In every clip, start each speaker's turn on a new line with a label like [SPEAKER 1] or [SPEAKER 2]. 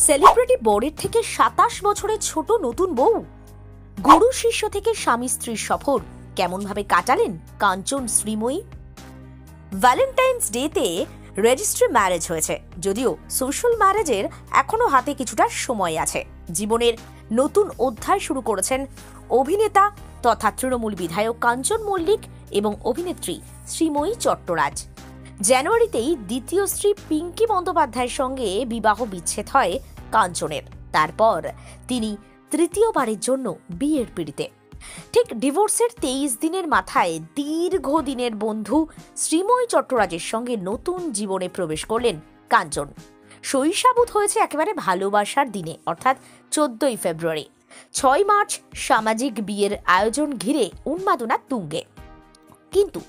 [SPEAKER 1] Celebrity বরের থেকে ২৭ বছরের ছোট নতুন বউ। গুরু শিষ্য থেকে স্বামী স্ত্রীর সফর কেমন ভাবে কাটালেন কাঞ্চন শ্রীময়ী। ভ্যালেন্টাইন্স ডেতে রেজিস্ট্রি ম্যারেজ হয়েছে, যদিও সোশ্যাল ম্যারেজের এখনো হাতে কিছুটা সময় আছে। জীবনের নতুন অধ্যায় শুরু করেছেন অভিনেতা তথা তৃণমূল বিধায়ক কাঞ্চন মল্লিক এবং অভিনেত্রী শ্রীময়ী চট্টরাজ। জানুয়ারিতেই দ্বিতীয় স্ত্রী পিঙ্কি বন্দ্যোপাধ্যায়ের সঙ্গে বিবাহ বিচ্ছেদ হয় কাঞ্চনের। তারপর তিনি তৃতীয়বারের জন্য বিয়ের পিড়িতে। ঠিক ডিভোর্সের 23 দিনের মাথায় দীর্ঘদিনের বন্ধু শ্রীময়ী চট্টরাজের সঙ্গে নতুন জীবনে প্রবেশ করলেন কাঞ্চন। শৈশাবুত হয়েছে একেবারে ভালোবাসার দিনে, অর্থাৎ 14ই ফেব্রুয়ারি। 6 মার্চ সামাজিক বিয়ের আয়োজন ঘিরে উন্মাদনা তুঙ্গে। কিন্তু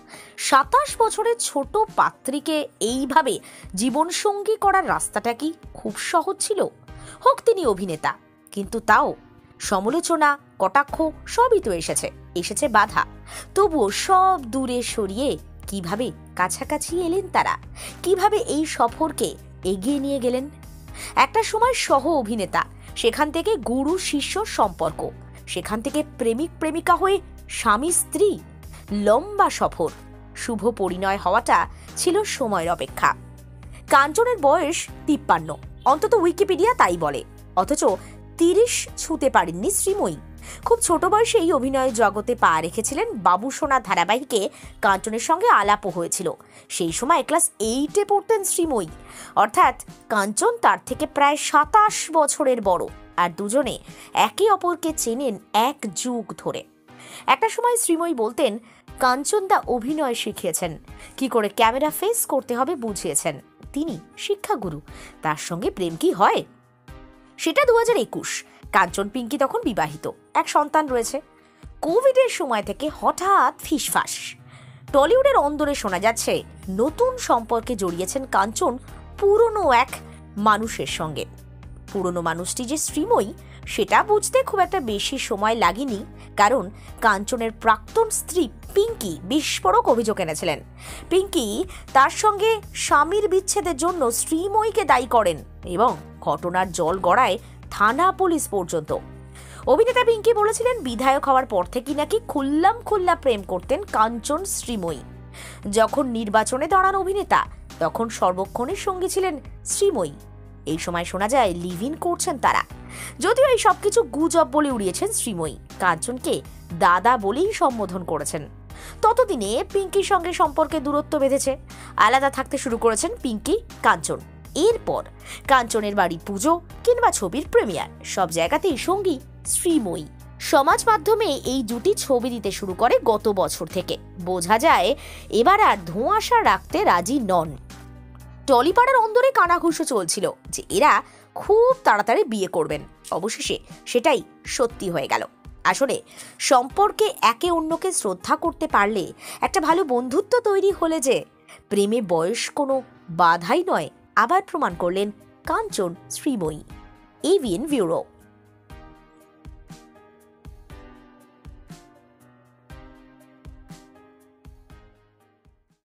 [SPEAKER 1] 27 বছরের ছোট পাত্রীকে এইভাবে জীবনসঙ্গী করার রাস্তাটা কি খুব সহজ ছিল? হোক তিনি অভিনেতা, কিন্তু তাও সমালোচনা, কটাক্ষ সবই তো এসেছে বাধা। তবুও সব দূরে সরিয়ে কিভাবে কাছাকাছি এলেন তারা, কিভাবে এই সফরকে এগিয়ে নিয়ে গেলেন। একটা সময় সহ অভিনেতা, সেখান থেকে গুরু শিষ্য সম্পর্ক, সেখান থেকে প্রেমিক প্রেমিকা হয়ে স্বামী স্ত্রী। লম্বা সফর, শুভ পরিণয় হওয়াটা ছিল সময়ের অপেক্ষা। কাঞ্চনের বয়স 53, অন্তত উইকিপিডিয়া তাই বলে, অথচ 30 ছুঁতে পারেননি শ্রীময়ী। খুব ছোট বয়সেই অভিনয় জগতে পা রেখেছিলেন। বাবুসোনা ধারাবাহিকে কাঞ্চনের সঙ্গে আলাপও হয়েছিল। সেই সময় ক্লাস 8-এ পড়তেন শ্রীময়ী, অর্থাৎ কাঞ্চন তার থেকে প্রায় 27 বছরের বড়, আর দুজনে একে অপরকে চেনেন এক যুগ ধরে। একটা সময় শ্রীময়ী বলতেন, কাঞ্চনদা অভিনয় শিখিয়েছেন, কি করে ক্যামেরা ফেস করতে হবে বুঝিয়েছেন, তিনি শিক্ষাগুরু, তার সঙ্গে প্রেম কি হয়? সেটা 2021। কাঞ্চন পিঙ্কি তখন বিবাহিত, এক সন্তান রয়েছে। কোভিডের সময় থেকে হঠাৎ ফিসফাস। টলিউডের অন্দরে শোনা যাচ্ছে নতুন সম্পর্কে জড়িয়েছেন কাঞ্চন পুরনো এক মানুষের সঙ্গে। পুরনো মানুষটি যে শ্রীময়ী, সেটা বুঝতে খুব একটা বেশি সময় লাগেনি, কারণ কাঞ্চনের প্রাক্তন স্ত্রী পিঙ্কি বিস্ফোরক অভিযোগ এনেছিলেন। পিঙ্কি তার সঙ্গে স্বামীর বিচ্ছেদের জন্য শ্রীময়ীকে দায়ী করেন এবং ঘটনার জল গড়ায় থানা পুলিশ পর্যন্ত। অভিনেতা পিঙ্কি বলেছিলেন, বিধায়ক হওয়ার পর থেকে নাকি খুল্লা প্রেম করতেন কাঞ্চন শ্রীময়ী। যখন নির্বাচনে দাঁড়ান অভিনেতা, তখন সর্বক্ষণের সঙ্গী ছিলেন শ্রীময়ী। এই সময় শোনা যায় লিভ ইন করছেন তারা। যদিও এই সবকিছু গুজব বলে উড়িয়েছেন শ্রীময়ী, কাঞ্চনকে দাদা বলেই সম্বোধন করেছেন। ততদিনে পিঙ্কির সঙ্গে সম্পর্কে দূরত্ব বেঁধেছে, আলাদা থাকতে শুরু করেছেন পিঙ্কি কাঞ্চন। এরপর কাঞ্চনের বাড়ি পুজো কিংবা ছবির প্রিমিয়ার, সব জায়গাতেই সঙ্গী শ্রীময়ী। সমাজ মাধ্যমে এই জুটি ছবি দিতে শুরু করে গত বছর থেকে। বোঝা যায় এবার আর ধোঁয়াশা রাখতে রাজি নন। টলিপাড়ার অন্দরে কানাঘুষো চলছিল যে এরা খুব তাড়াতাড়ি বিয়ে করবেন। অবশেষে সেটাই সত্যি হয়ে গেল। আসলে সম্পর্কে একে অন্যকে শ্রদ্ধা করতে পারলে, একটা ভালো বন্ধুত্ব তৈরি হলে যে প্রেমে বয়স কোনো বাধাই নয়, আবার প্রমাণ করলেন কাঞ্চন শ্রীময়ী। AVN bureau.